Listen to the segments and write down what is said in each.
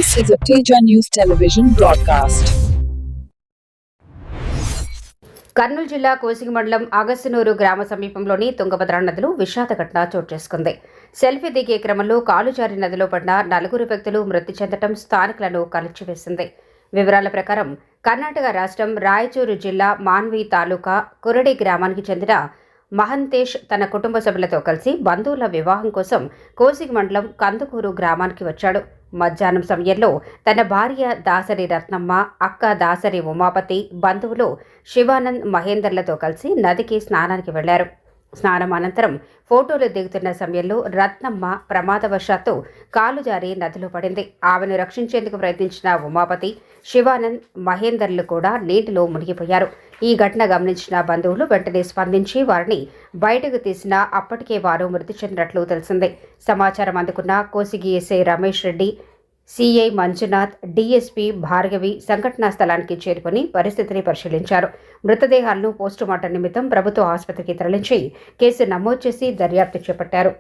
This is a Teja News Television broadcast. Kurnool జిల్లా కోసిగి మండలం అగస్సునూరు గ్రామ సమీపంలోని తుంగభద్ర నదిలో విషాద ఘటన చోటు చేసుకుంది. సెల్ఫీ దిగే క్రమంలో కాలుజారి నదిలో పడిన 4 వ్యక్తులు మృతి చెందడం స్థానికులను కలిచివేసింది. వివరాల ప్రకారం కర్ణాటక రాష్ట్రం రాయచూరు జిల్లా మాన్వి తాలూకా కురడి గ్రామానికి చెందిన మహంతేష్ తన కుటుంబ సభ్యులతో కలిసి బంధువుల వివాహం కోసం కోసిగి మండలం కందుకూరు గ్రామానికి వచ్చాడు. మధ్యాహ్నం సమయంలో తన భార్య దాసరి రత్నమ్మ, అక్క దాసరి ఉమాపతి, బంధువులు శివానంద్, మహేందర్లతో కలిసి నదికి స్నానానికి వెళ్లారు. స్నానం అనంతరం ఫోటోలు దిగుతున్న సమయంలో రత్నమ్మ ప్రమాదవశాత్తు కాలు జారి నదిలో పడింది. ఆమెను రక్షించేందుకు ప్రయత్నించిన ఉమాపతి, శివానంద్, మహేందర్లు కూడా నీటిలో మునిగిపోయారు. ఈ ఘటన గమనించిన బంధువులు వెంటనే స్పందించి వారిని బయటకు తీసినా అప్పటికే వారు మృతి చెందినట్లు తెలిసింది. సమాచారం అందుకున్న Kosigi SI Ramesh Reddy, CI Manjunath, DSP Bhargavi సంఘటనా స్థలానికి చేరుకుని పరిస్థితిని పరిశీలించారు. మృతదేహాలను పోస్టుమార్టం నిమిత్తం ప్రభుత్వ ఆసుపత్రికి తరలించి కేసు నమోదు చేసి దర్యాప్తు చేపట్టారు.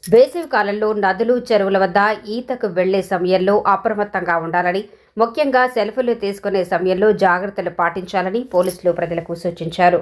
వేసవి కాలంలో నదులు, చెరువుల వద్ద ఈతకు వెళ్లే సమయంలో అప్రమత్తంగా ఉండాలని, ముఖ్యంగా సెల్ఫీలు తీసుకునే సమయంలో జాగ్రత్తలు పాటించాలని పోలీసులు ప్రజలకు సూచించారు.